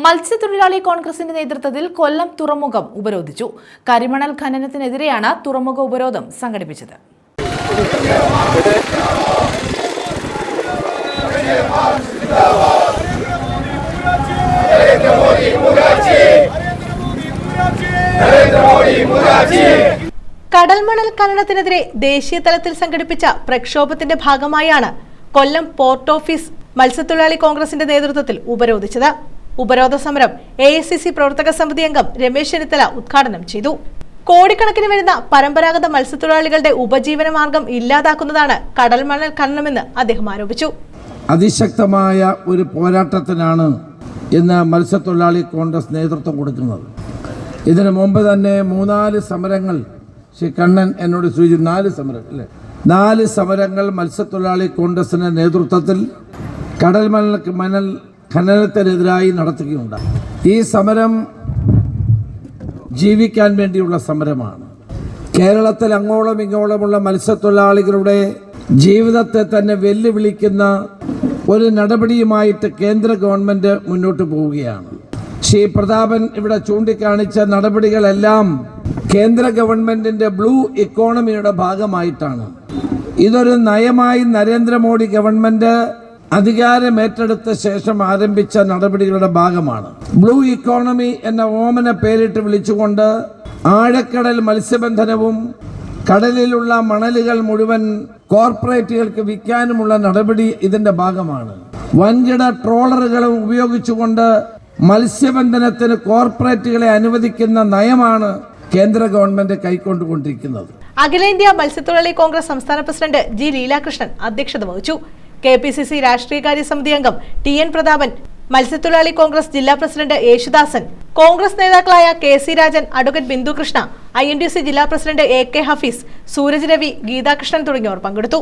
മത്സ്യത്തൊഴിലാളി കോൺഗ്രസിന്റെ നേതൃത്വത്തിൽ കൊല്ലം തുറമുഖം ഉപരോധിച്ചു. കരിമണൽ ഖനനത്തിനെതിരെയാണ് തുറമുഖ ഉപരോധം സംഘടിപ്പിച്ചത്. കടൽമണൽ ഖനനത്തിനെതിരെ ദേശീയ തലത്തിൽ സംഘടിപ്പിച്ച പ്രക്ഷോഭത്തിന്റെ ഭാഗമായാണ് കൊല്ലം പോർട്ട് ഓഫീസ് മത്സ്യത്തൊഴിലാളി കോൺഗ്രസിന്റെ നേതൃത്വത്തിൽ ഉപരോധിച്ചത്. ഉപരോധ സമരം AICC പ്രവർത്തക സമിതി അംഗം രമേശ് ചെന്നിത്തല ഉദ്ഘാടനം ചെയ്തു. കോടിക്കണക്കിന് വരുന്ന പരമ്പരാഗത മത്സ്യത്തൊഴിലാളികളുടെ ഉപജീവന മാർഗം ഇല്ലാതാക്കുന്നതാണ് കടൽമണൽ ഖനനമെന്ന് അദ്ദേഹം ആരോപിച്ചു. അതിശക്തമായ ഒരു പോരാട്ടത്തിനാണ് ഇന്ന് മത്സ്യത്തൊഴിലാളി കോൺഗ്രസ് നേതൃത്വം കൊടുക്കുന്നത്. ഇതിനു മുമ്പ് തന്നെ 3-4 സമരങ്ങൾ ശ്രീ കണ്ണൻ എന്നോട് സൂചിപ്പിച്ചു. 4 സമരം അല്ലേ? 4 സമരങ്ങൾ മത്സ്യത്തൊഴിലാളി കോൺഗ്രസിന്റെ നേതൃത്വത്തിൽ കടൽമണൽ ഖനനത്തിനെതിരായി നടത്തുകയുണ്ടായി. ഈ സമരം ജീവിക്കാൻ വേണ്ടിയുള്ള സമരമാണ്. കേരളത്തിൽ അങ്ങോളം ഇങ്ങോളമുള്ള മത്സ്യത്തൊഴിലാളികളുടെ ജീവിതത്തെ തന്നെ വെല്ലുവിളിക്കുന്ന ഒരു നടപടിയുമായിട്ട് കേന്ദ്ര ഗവൺമെന്റ് മുന്നോട്ട് പോവുകയാണ്. ശ്രീ പ്രതാപൻ ഇവിടെ ചൂണ്ടിക്കാണിച്ച നടപടികളെല്ലാം കേന്ദ്ര ഗവൺമെന്റിന്റെ ബ്ലൂ ഇക്കോണമിയുടെ ഭാഗമായിട്ടാണ്. ഇതൊരു നയമായി നരേന്ദ്രമോദി ഗവൺമെന്റ് അധികാരമേറ്റെടുത്ത ശേഷം ആരംഭിച്ച നടപടികളുടെ ഭാഗമാണ്. ബ്ലൂ ഇക്കോണമി എന്ന ഓമന പേരിട്ട് വിളിച്ചുകൊണ്ട് ആഴക്കടൽ മത്സ്യബന്ധനവും കടലിലുള്ള മണലുകൾ മുഴുവൻ കോർപ്പറേറ്റുകൾക്ക് വിൽക്കാനുമുള്ള നടപടി ഇതിന്റെ ഭാഗമാണ്. വൻകിട ട്രോളറുകളും ഉപയോഗിച്ചുകൊണ്ട് മത്സ്യബന്ധനത്തിന് കോർപ്പറേറ്റുകളെ അനുവദിക്കുന്ന നയമാണ് കേന്ദ്ര ഗവൺമെന്റ് കൈക്കൊണ്ടുകൊണ്ടിരിക്കുന്നത്. അഖിലേന്ത്യാ മത്സ്യത്തൊഴിലാളി കോൺഗ്രസ് സംസ്ഥാന പ്രസിഡന്റ് G. ലീലാകൃഷ്ണൻ അധ്യക്ഷത വഹിച്ചു. KPCC രാഷ്ട്രീയകാര്യ സമിതി അംഗം TN പ്രതാപൻ, മത്സ്യത്തൊഴിലാളി കോൺഗ്രസ് ജില്ലാ പ്രസിഡന്റ് യേശുദാസൻ, കോൺഗ്രസ് നേതാക്കളായ KC Rajan, advocate Bindu Krishna, INTUC ജില്ലാ പ്രസിഡന്റ് AK ഹഫീസ്, സൂരജ് രവി, ഗീതാകൃഷ്ണൻ തുടങ്ങിയവർ പങ്കെടുത്തു.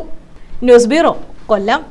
ന്യൂസ് ബ്യൂറോ, കൊല്ലം.